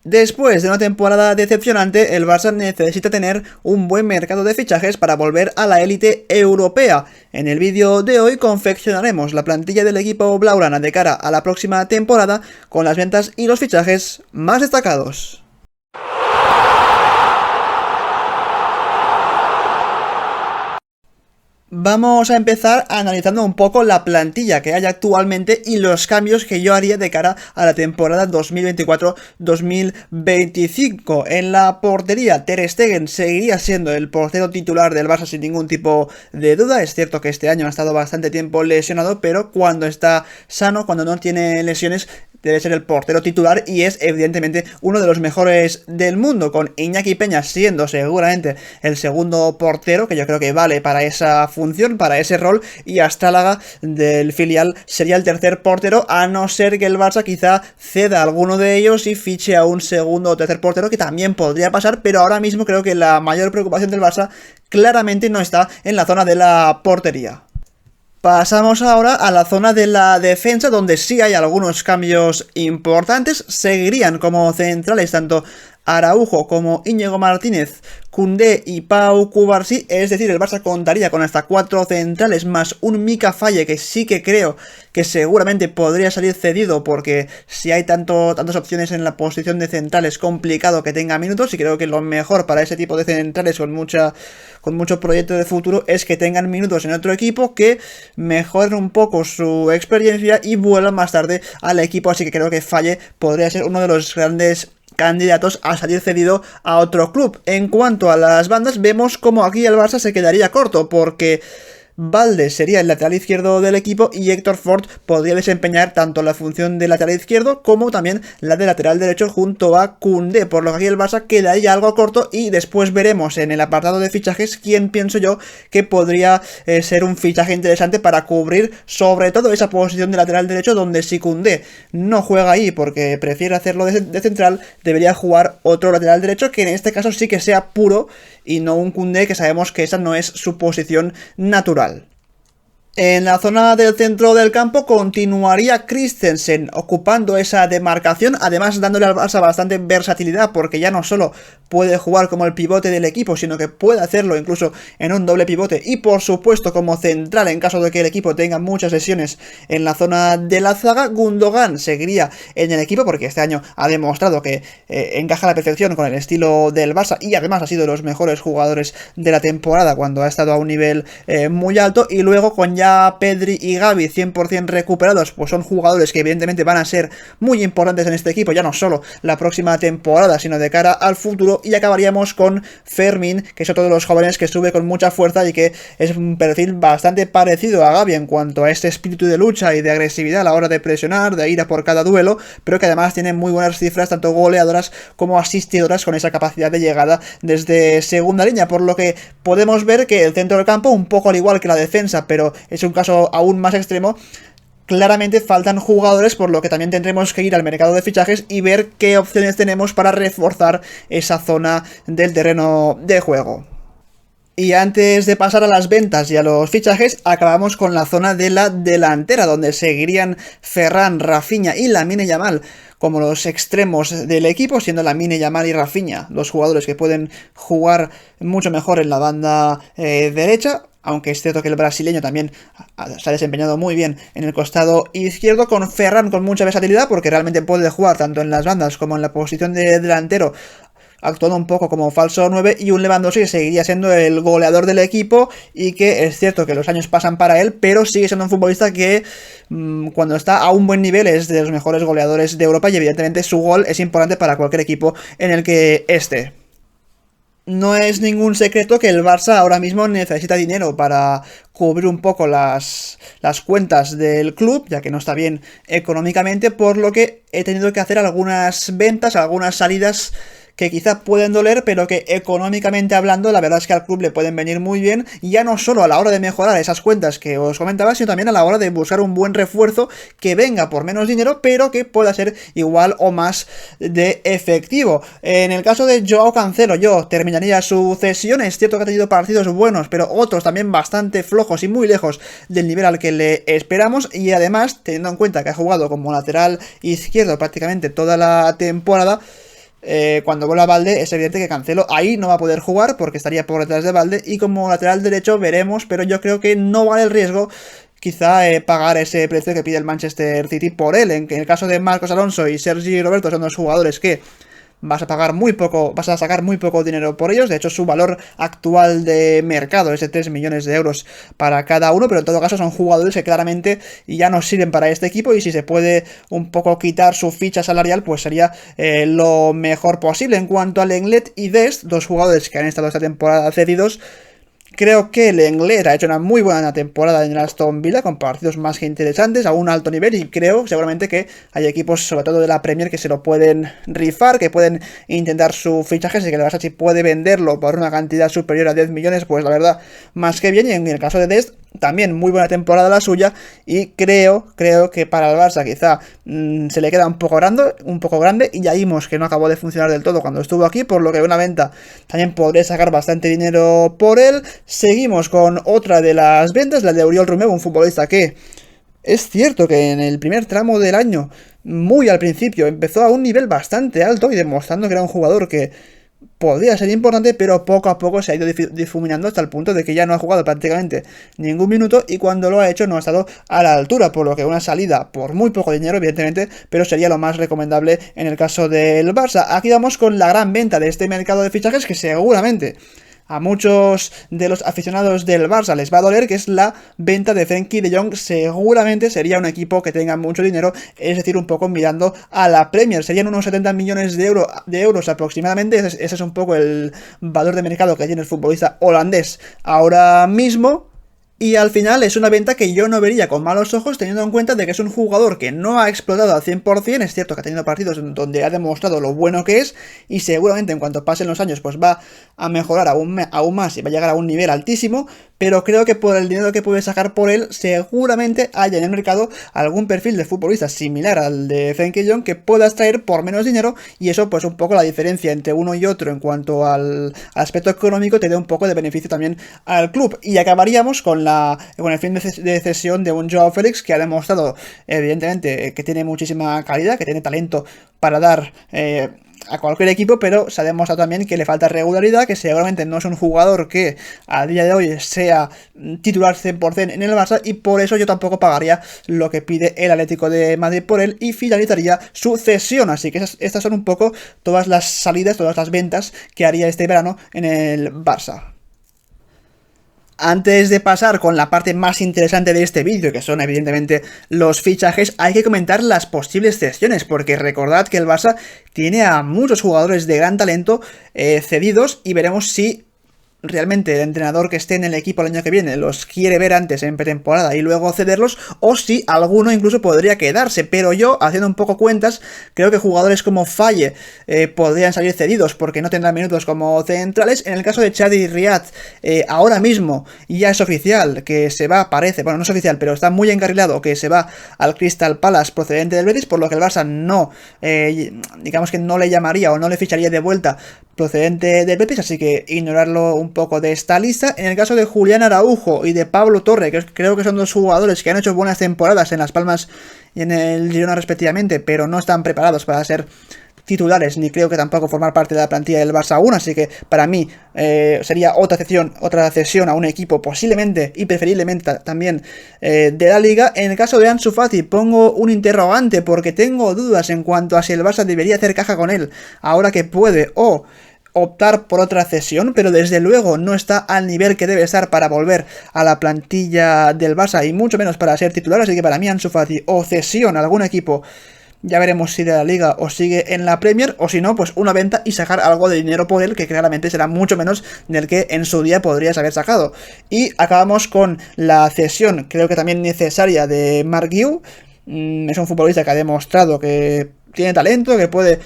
Después de una temporada decepcionante, el Barça necesita tener un buen mercado de fichajes para volver a la élite europea. En el vídeo de hoy confeccionaremos la plantilla del equipo blaugrana de cara a la próxima temporada con las ventas y los fichajes más destacados. Vamos a empezar analizando un poco la plantilla que hay actualmente y los cambios que yo haría de cara a la temporada 2024-2025. En la portería, Ter Stegen seguiría siendo el portero titular del Barça sin ningún tipo de duda. Es cierto que este año ha estado bastante tiempo lesionado, pero cuando está sano, cuando no tiene lesiones, debe ser el portero titular y es evidentemente uno de los mejores del mundo, con Iñaki Peña siendo seguramente el segundo portero, que yo creo que vale para esa función, para ese rol, y Astrálaga del filial sería el tercer portero, a no ser que el Barça quizá ceda a alguno de ellos y fiche a un segundo o tercer portero, que también podría pasar, pero ahora mismo creo que la mayor preocupación del Barça claramente no está en la zona de la portería. Pasamos ahora a la zona de la defensa, donde sí hay algunos cambios importantes. Seguirían como centrales tanto Araujo como Íñigo Martínez, Koundé y Pau Cubarsí, es decir, el Barça contaría con hasta 4 centrales más un Mika Faye, que sí que creo que seguramente podría salir cedido, porque si hay tantas opciones en la posición de central es complicado que tenga minutos, y creo que lo mejor para ese tipo de centrales con mucho proyecto de futuro es que tengan minutos en otro equipo, que mejoren un poco su experiencia y vuelvan más tarde al equipo, así que creo que Faye podría ser uno de los grandes candidatos a salir cedido a otro club. En cuanto a las bandas, vemos como aquí el Barça se quedaría corto, porque Valde sería el lateral izquierdo del equipo y Héctor Ford podría desempeñar tanto la función de lateral izquierdo como también la de lateral derecho junto a Koundé, por lo que aquí el Barça quedaría algo corto, y después veremos en el apartado de fichajes quién pienso yo que podría ser un fichaje interesante para cubrir sobre todo esa posición de lateral derecho, donde si Koundé no juega ahí porque prefiere hacerlo de central, debería jugar otro lateral derecho que en este caso sí que sea puro y no un Koundé, que sabemos que esa no es su posición natural. En la zona del centro del campo continuaría Christensen ocupando esa demarcación, además dándole al Barça bastante versatilidad, porque ya no solo puede jugar como el pivote del equipo, sino que puede hacerlo incluso en un doble pivote y por supuesto como central en caso de que el equipo tenga muchas lesiones en la zona de la zaga. Gundogan seguiría en el equipo porque este año ha demostrado que encaja a la perfección con el estilo del Barça y además ha sido de los mejores jugadores de la temporada cuando ha estado a un nivel muy alto, y luego con ya Pedri y Gavi 100% recuperados, pues son jugadores que evidentemente van a ser muy importantes en este equipo, ya no solo la próxima temporada, sino de cara al futuro. Y acabaríamos con Fermín, que es otro de los jóvenes que sube con mucha fuerza y que es un perfil bastante parecido a Gavi en cuanto a este espíritu de lucha y de agresividad a la hora de presionar, de ir a por cada duelo, pero que además tiene muy buenas cifras, tanto goleadoras como asistidoras, con esa capacidad de llegada desde segunda línea, por lo que podemos ver que el centro del campo, un poco al igual que la defensa, pero es un caso aún más extremo, claramente faltan jugadores, por lo que también tendremos que ir al mercado de fichajes y ver qué opciones tenemos para reforzar esa zona del terreno de juego. Y antes de pasar a las ventas y a los fichajes, acabamos con la zona de la delantera, donde seguirían Ferran, Rafinha y Lamine Yamal como los extremos del equipo, siendo Lamine Yamal y Rafinha los jugadores que pueden jugar mucho mejor en la banda derecha, aunque es cierto que el brasileño también se ha desempeñado muy bien en el costado izquierdo, con Ferran con mucha versatilidad porque realmente puede jugar tanto en las bandas como en la posición de delantero, actuando un poco como falso 9, y un Lewandowski que seguiría siendo el goleador del equipo, y que es cierto que los años pasan para él, pero sigue siendo un futbolista que cuando está a un buen nivel es de los mejores goleadores de Europa, y evidentemente su gol es importante para cualquier equipo en el que esté. No es ningún secreto que el Barça ahora mismo necesita dinero para cubrir un poco las cuentas del club, ya que no está bien económicamente, por lo que he tenido que hacer algunas ventas, algunas salidas que quizá pueden doler, pero que económicamente hablando la verdad es que al club le pueden venir muy bien, ya no solo a la hora de mejorar esas cuentas que os comentaba, sino también a la hora de buscar un buen refuerzo que venga por menos dinero, pero que pueda ser igual o más de efectivo. En el caso de Joao Cancelo, yo terminaría su cesión. Es cierto que ha tenido partidos buenos, pero otros también bastante flojos y muy lejos del nivel al que le esperamos, y además, teniendo en cuenta que ha jugado como lateral izquierdo prácticamente toda la temporada, cuando vuelva Balde es evidente que Cancelo ahí no va a poder jugar porque estaría por detrás de Balde, y como lateral derecho veremos, pero yo creo que no vale el riesgo quizá pagar ese precio que pide el Manchester City por él. En el caso de Marcos Alonso y Sergi Roberto son dos jugadores que vas a pagar muy poco, vas a sacar muy poco dinero por ellos. De hecho, su valor actual de mercado es de 3 millones de euros para cada uno, pero en todo caso son jugadores que claramente ya no sirven para este equipo, y si se puede un poco quitar su ficha salarial, pues sería lo mejor posible. En cuanto a Lenglet y Dest, dos jugadores que han estado esta temporada cedidos, creo que el Lenglet ha hecho una muy buena temporada en el Aston Villa, con partidos más que interesantes, a un alto nivel, y creo seguramente que hay equipos, sobre todo de la Premier, que se lo pueden rifar, que pueden intentar su fichaje, así que el Barça, si puede venderlo por una cantidad superior a 10 millones, pues la verdad, más que bien. Y en el caso de Dest, también muy buena temporada la suya, y creo que para el Barça quizá se le queda un poco grande, y ya vimos que no acabó de funcionar del todo cuando estuvo aquí, por lo que una venta también podría sacar bastante dinero por él. Seguimos con otra de las ventas, la de Oriol Romeu, un futbolista que es cierto que en el primer tramo del año, muy al principio, empezó a un nivel bastante alto y demostrando que era un jugador que podría ser importante, pero poco a poco se ha ido difuminando hasta el punto de que ya no ha jugado prácticamente ningún minuto, y cuando lo ha hecho no ha estado a la altura, por lo que una salida por muy poco dinero, evidentemente, pero sería lo más recomendable en el caso del Barça. Aquí vamos con la gran venta de este mercado de fichajes, que seguramente a muchos de los aficionados del Barça les va a doler, que es la venta de Frenkie de Jong. Seguramente sería un equipo que tenga mucho dinero, es decir, un poco mirando a la Premier. Serían unos 70 millones de euros aproximadamente. Ese es un poco el valor de mercado que tiene el futbolista holandés ahora mismo. Y al final es una venta que yo no vería con malos ojos, teniendo en cuenta de que es un jugador que no ha explotado al 100%, es cierto que ha tenido partidos donde ha demostrado lo bueno que es, y seguramente en cuanto pasen los años pues va a mejorar aún más y va a llegar a un nivel altísimo, pero creo que por el dinero que puede sacar por él, seguramente haya en el mercado algún perfil de futbolista similar al de Frenkie de Jong que pueda extraer por menos dinero, y eso pues un poco la diferencia entre uno y otro en cuanto al aspecto económico te da un poco de beneficio también al club. Y acabaríamos con el fin de cesión de un Joao Félix, que ha demostrado evidentemente que tiene muchísima calidad, que tiene talento para dar a cualquier equipo, pero se ha demostrado también que le falta regularidad, que seguramente no es un jugador que a día de hoy sea titular 100% en el Barça, y por eso yo tampoco pagaría lo que pide el Atlético de Madrid por él, y finalizaría su cesión. Así que estas son un poco todas las salidas, todas las ventas que haría este verano en el Barça. Antes de pasar con la parte más interesante de este vídeo, que son evidentemente los fichajes, hay que comentar las posibles cesiones, porque recordad que el Barça tiene a muchos jugadores de gran talento cedidos, y veremos si realmente el entrenador que esté en el equipo el año que viene los quiere ver antes en pretemporada y luego cederlos, o si alguno incluso podría quedarse. Pero yo, haciendo un poco cuentas, creo que jugadores como Falle podrían salir cedidos porque no tendrán minutos como centrales. En el caso de Chadi Riad, ahora mismo ya es oficial que se va, parece, bueno, no es oficial, pero está muy encarrilado que se va al Crystal Palace procedente del Betis, por lo que el Barça no, digamos que no le llamaría o no le ficharía de vuelta procedente del Betis, así que ignorarlo un poco de esta lista. En el caso de Julián Araujo y de Pablo Torre, que creo que son dos jugadores que han hecho buenas temporadas en Las Palmas y en el Girona respectivamente, pero no están preparados para ser titulares, ni creo que tampoco formar parte de la plantilla del Barça aún, así que para mí sería otra cesión a un equipo posiblemente y preferiblemente también de la Liga. En el caso de Ansu Fati pongo un interrogante, porque tengo dudas en cuanto a si el Barça debería hacer caja con él ahora que puede, o optar por otra cesión, pero desde luego no está al nivel que debe estar para volver a la plantilla del Barça, y mucho menos para ser titular. Así que para mí Ansu Fati o cesión a algún equipo, ya veremos si de la Liga o sigue en la Premier, o si no, pues una venta y sacar algo de dinero por él, que claramente será mucho menos del que en su día podrías haber sacado. Y acabamos con la cesión, creo que también necesaria, de Marc Guiu. Es un futbolista que ha demostrado que tiene talento, que puede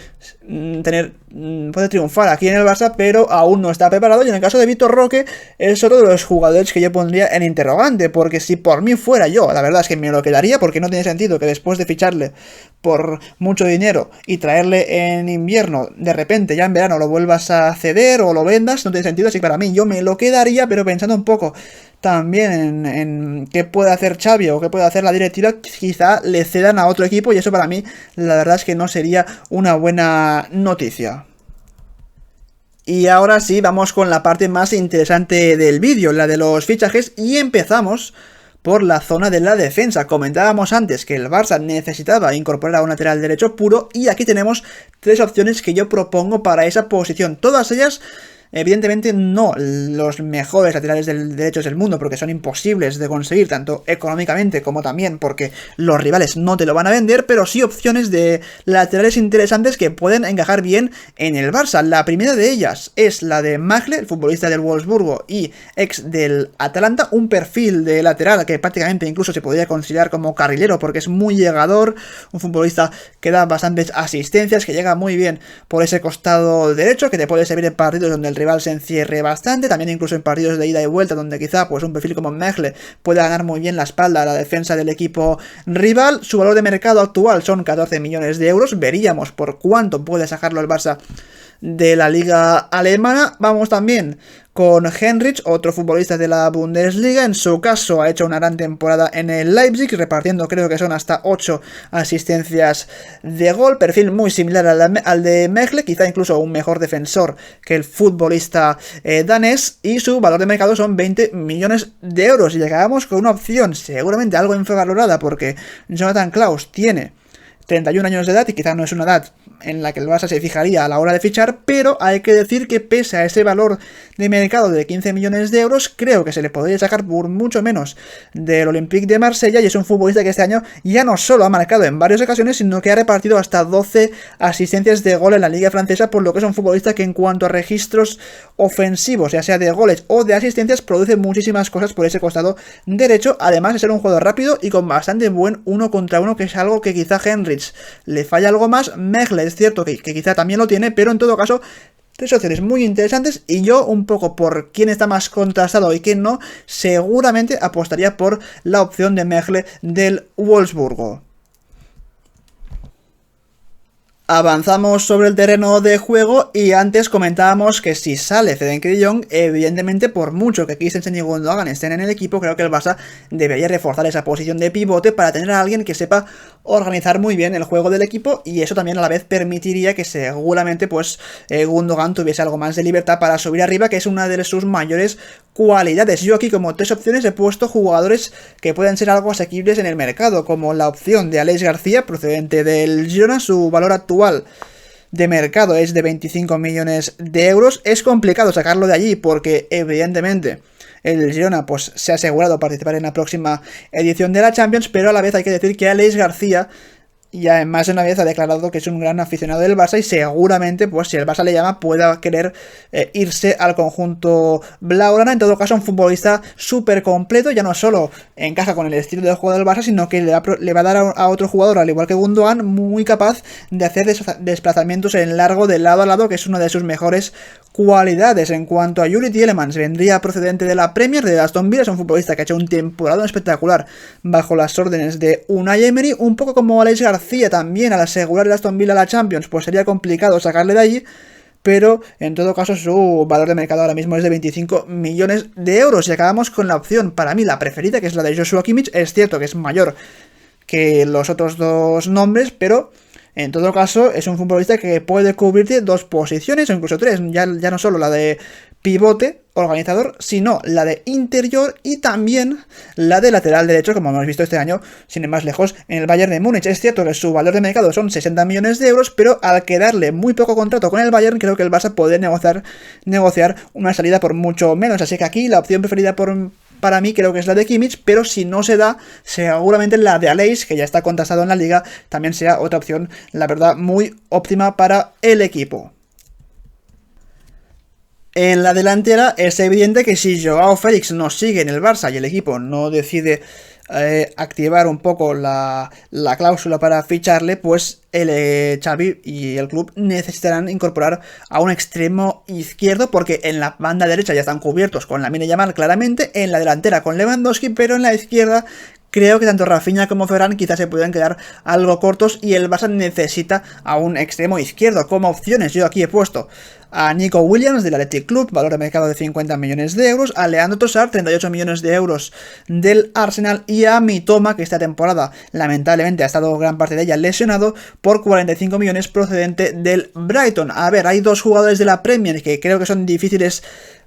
puede triunfar aquí en el Barça, pero aún no está preparado. Y en el caso de Vitor Roque es otro de los jugadores que yo pondría en interrogante, porque si por mí fuera yo, la verdad es que me lo quedaría, porque no tiene sentido que después de ficharle por mucho dinero y traerle en invierno, de repente ya en verano lo vuelvas a ceder o lo vendas, no tiene sentido. Así que para mí yo me lo quedaría, pero pensando un poco también en qué puede hacer Xavi o qué puede hacer la directiva, quizá le cedan a otro equipo y eso para mí la verdad es que no sería una buena noticia. Y ahora sí, vamos con la parte más interesante del vídeo, la de los fichajes, y empezamos por la zona de la defensa. Comentábamos antes que el Barça necesitaba incorporar a un lateral derecho puro y aquí tenemos 3 opciones que yo propongo para esa posición, todas ellas evidentemente no los mejores laterales derechos del mundo, porque son imposibles de conseguir, tanto económicamente como también porque los rivales no te lo van a vender, pero sí opciones de laterales interesantes que pueden encajar bien en el Barça. La primera de ellas es la de Mahle, el futbolista del Wolfsburgo y ex del Atalanta, un perfil de lateral que prácticamente incluso se podría considerar como carrilero porque es muy llegador, un futbolista que da bastantes asistencias, que llega muy bien por ese costado derecho, que te puede servir en partidos donde el rival se encierre bastante, también incluso en partidos de ida y vuelta donde quizá pues un perfil como Mahle puede ganar muy bien la espalda a la defensa del equipo rival. Su valor de mercado actual son 14 millones de euros, veríamos por cuánto puede sacarlo el Barça de la liga alemana. Vamos también con Henrich, otro futbolista de la Bundesliga. En su caso ha hecho una gran temporada en el Leipzig, repartiendo creo que son hasta 8 asistencias de gol, perfil muy similar al de Mahle, quizá incluso un mejor defensor que el futbolista danés, y su valor de mercado son 20 millones de euros. Y acabamos con una opción seguramente algo infravalorada porque Jonathan Klaus tiene 31 años de edad y quizá no es una edad en la que el Barça se fijaría a la hora de fichar, pero hay que decir que pese a ese valor de mercado de 15 millones de euros, creo que se le podría sacar por mucho menos del Olympique de Marsella, y es un futbolista que este año ya no solo ha marcado en varias ocasiones, sino que ha repartido hasta 12 asistencias de gol en la liga francesa, por lo que es un futbolista que en cuanto a registros ofensivos, ya sea de goles o de asistencias, produce muchísimas cosas por ese costado derecho, además de ser un jugador rápido y con bastante buen 1 contra 1, que es algo que quizá Henrich le falla algo más. Mahle es cierto que quizá también lo tiene, pero en todo caso 3 opciones muy interesantes, y yo un poco por quién está más contrastado y quién no, seguramente apostaría por la opción de Mahle del Wolfsburgo. Avanzamos sobre el terreno de juego y antes comentábamos que si sale Frenkie de Jong, evidentemente por mucho que Christensen y Gundogan estén en el equipo, creo que el Barça debería reforzar esa posición de pivote para tener a alguien que sepa organizar muy bien el juego del equipo, y eso también a la vez permitiría que seguramente pues Gundogan tuviese algo más de libertad para subir arriba, que es una de sus mayores cualidades. Yo aquí como 3 opciones he puesto jugadores que pueden ser algo asequibles en el mercado, como la opción de Aleix García procedente del Girona. Su valor actual de mercado es de 25 millones de euros. Es complicado sacarlo de allí porque evidentemente el Girona pues se ha asegurado participar en la próxima edición de la Champions, pero a la vez hay que decir que Aleix García ya más de una vez ha declarado que es un gran aficionado del Barça, y seguramente, pues si el Barça le llama, pueda querer irse al conjunto blaugrana. En todo caso, un futbolista súper completo, ya no solo encaja con el estilo de juego del Barça, sino que le va a dar a otro jugador, al igual que Gundogan, muy capaz de hacer desplazamientos en largo de lado a lado, que es una de sus mejores cualidades. En cuanto a Yuri Tielemans, vendría procedente de la Premier de Aston Villa, es un futbolista que ha hecho un temporada espectacular bajo las órdenes de Unai Emery, un poco como Aleix García también. Al asegurar el Aston Villa la Champions, pues sería complicado sacarle de allí, pero en todo caso su valor de mercado ahora mismo es de 25 millones de euros. Y acabamos con la opción, para mí la preferida, que es la de Joshua Kimmich. Es cierto que es mayor que los otros 2 nombres, pero en todo caso es un futbolista que puede cubrirte 2 posiciones o incluso 3, ya no solo la de pivote organizador, sino la de interior y también la de lateral derecho, como hemos visto este año, sin ir más lejos, en el Bayern de Múnich. Es cierto que su valor de mercado son 60 millones de euros, pero al quedarle muy poco contrato con el Bayern, creo que el Barça puede negociar una salida por mucho menos. Así que aquí la opción preferida para mí creo que es la de Kimmich, pero si no se da, seguramente la de Aleix, que ya está contrastado en la liga, también sea otra opción, la verdad, muy óptima para el equipo. En la delantera es evidente que si Joao Félix no sigue en el Barça y el equipo no decide activar un poco la cláusula para ficharle, pues el Xavi y el club necesitarán incorporar a un extremo izquierdo, porque en la banda derecha ya están cubiertos con Lamine Yamal claramente, en la delantera con Lewandowski, pero en la izquierda creo que tanto Rafinha como Ferran quizás se pueden quedar algo cortos y el Barça necesita a un extremo izquierdo como opciones. Yo aquí he puesto a Nico Williams del Athletic Club, valor de mercado de 50 millones de euros, a Leandro Trossard, 38 millones de euros del Arsenal, y a Mitoma, que esta temporada lamentablemente ha estado gran parte de ella lesionado, por 45 millones procedente del Brighton. A ver, hay dos jugadores de la Premier que creo que son difíciles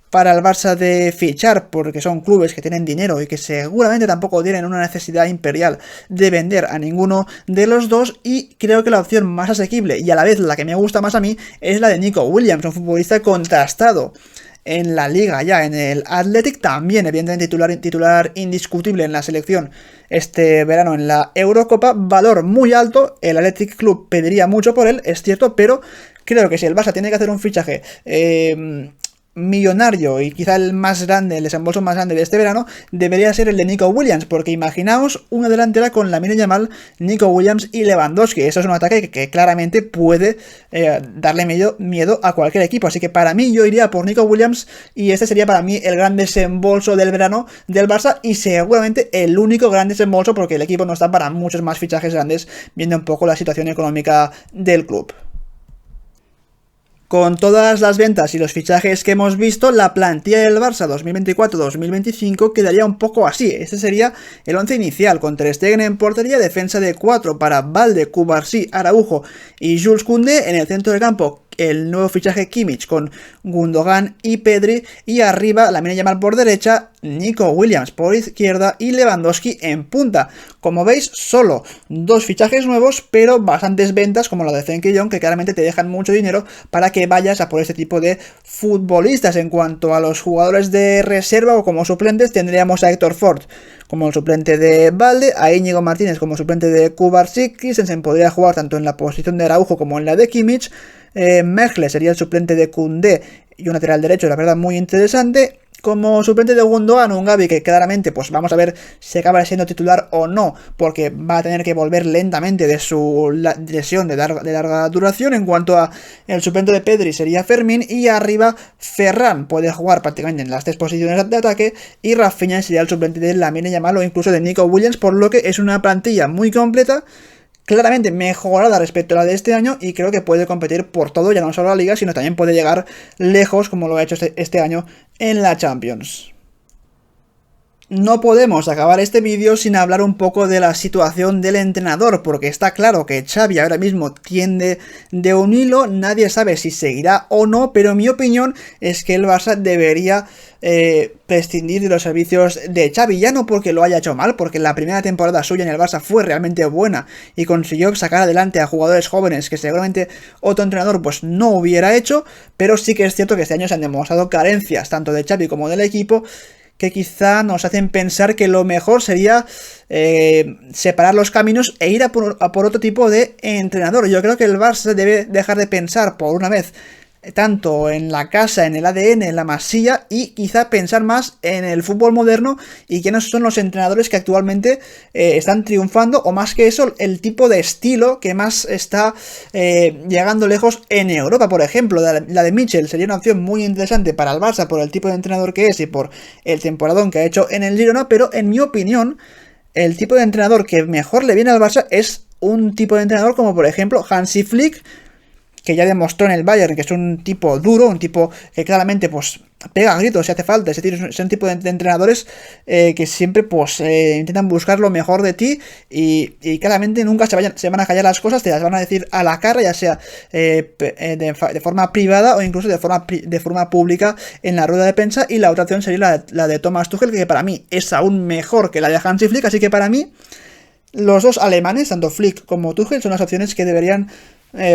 para el Barça de fichar, porque son clubes que tienen dinero y que seguramente tampoco tienen una necesidad imperial de vender a ninguno de los dos, y creo que la opción más asequible y a la vez la que me gusta más a mí es la de Nico Williams, un futbolista contrastado en la liga ya, en el Athletic, también evidentemente titular indiscutible en la selección este verano en la Eurocopa, valor muy alto, el Athletic Club pediría mucho por él, es cierto, pero creo que si el Barça tiene que hacer un fichaje millonario y quizá el más grande, el desembolso más grande de este verano, debería ser el de Nico Williams, porque imaginaos una delantera con Lamine Yamal, Nico Williams y Lewandowski. Eso es un ataque que claramente puede darle miedo a cualquier equipo, así que para mí yo iría por Nico Williams y este sería para mí el gran desembolso del verano del Barça, y seguramente el único gran desembolso, porque el equipo no está para muchos más fichajes grandes viendo un poco la situación económica del club. Con todas las ventas y los fichajes que hemos visto, la plantilla del Barça 2024-2025 quedaría un poco así. Este sería el 11 inicial, con Ter Stegen en portería, defensa de 4 para Balde, Cubarsí, Araujo y Jules Koundé. En el centro del campo, el nuevo fichaje Kimmich con Gundogan y Pedri, y arriba Lamine Yamal por derecha, Nico Williams por izquierda y Lewandowski en punta. Como veis, solo dos fichajes nuevos, pero bastantes ventas como la de Frenkie de Jong, que claramente te dejan mucho dinero para que vayas a por este tipo de futbolistas. En cuanto a los jugadores de reserva o como suplentes, tendríamos a Héctor Ford como el suplente de Balde, a Íñigo Martínez como suplente de Cubarsí. Christensen podría jugar tanto en la posición de Araujo como en la de Kimmich. Merle sería el suplente de Koundé y un lateral derecho, la verdad, muy interesante. Como suplente de Gundogan, un Gavi que claramente, pues vamos a ver si acaba siendo titular o no, porque va a tener que volver lentamente de su lesión de larga duración. En cuanto a el suplente de Pedri, sería Fermín, y arriba Ferran puede jugar prácticamente en las tres posiciones de ataque, y Rafinha sería el suplente de Lamine Yamal o incluso de Nico Williams, por lo que es una plantilla muy completa, claramente mejorada respecto a la de este año, y creo que puede competir por todo, ya no solo la Liga, sino también puede llegar lejos, como lo ha hecho este año en la Champions. No podemos acabar este vídeo sin hablar un poco de la situación del entrenador, porque está claro que Xavi ahora mismo tiende de un hilo, nadie sabe si seguirá o no, pero mi opinión es que el Barça debería prescindir de los servicios de Xavi, ya no porque lo haya hecho mal, porque la primera temporada suya en el Barça fue realmente buena y consiguió sacar adelante a jugadores jóvenes que seguramente otro entrenador pues no hubiera hecho, pero sí que es cierto que este año se han demostrado carencias tanto de Xavi como del equipo, que quizá nos hacen pensar que lo mejor sería separar los caminos e ir a por otro tipo de entrenador. Yo creo que el Barça debe dejar de pensar por una vez tanto en la casa, en el ADN, en la masía, y quizá pensar más en el fútbol moderno y quiénes son los entrenadores que actualmente están triunfando, o más que eso, el tipo de estilo que más está llegando lejos en Europa. Por ejemplo, la de Michel sería una opción muy interesante para el Barça por el tipo de entrenador que es y por el temporadón que ha hecho en el Girona, pero en mi opinión el tipo de entrenador que mejor le viene al Barça es un tipo de entrenador como por ejemplo Hansi Flick, que ya demostró en el Bayern que es un tipo duro, un tipo que claramente pues pega gritos si hace falta. Son tipo de entrenadores que siempre pues intentan buscar lo mejor de ti y claramente nunca se van a callar las cosas, te las van a decir a la cara, ya sea de forma privada o incluso de forma pública en la rueda de prensa. Y la otra opción sería la de Thomas Tuchel, que para mí es aún mejor que la de Hansi Flick, así que para mí los dos alemanes, tanto Flick como Tuchel, son las opciones que deberían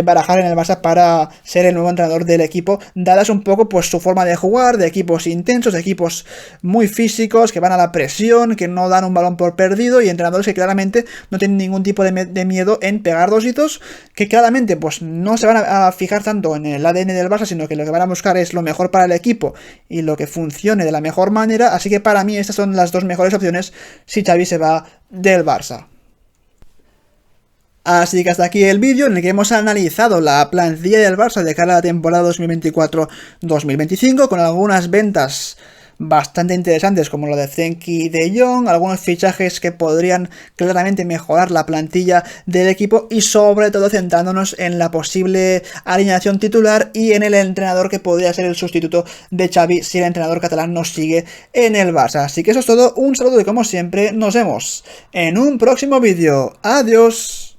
barajar en el Barça para ser el nuevo entrenador del equipo, dadas un poco pues su forma de jugar, de equipos intensos, de equipos muy físicos, que van a la presión, que no dan un balón por perdido, y entrenadores que claramente no tienen ningún tipo de miedo en pegar dos hitos, que claramente pues no se van a fijar tanto en el ADN del Barça, sino que lo que van a buscar es lo mejor para el equipo y lo que funcione de la mejor manera. Así que para mí estas son las dos mejores opciones si Xavi se va del Barça. Así que hasta aquí el vídeo en el que hemos analizado la plantilla del Barça de cara a la temporada 2024-2025, con algunas ventas bastante interesantes, como lo de Frenkie de Jong, algunos fichajes que podrían claramente mejorar la plantilla del equipo y sobre todo centrándonos en la posible alineación titular y en el entrenador que podría ser el sustituto de Xavi si el entrenador catalán nos sigue en el Barça. Así que eso es todo, un saludo y como siempre nos vemos en un próximo vídeo. Adiós.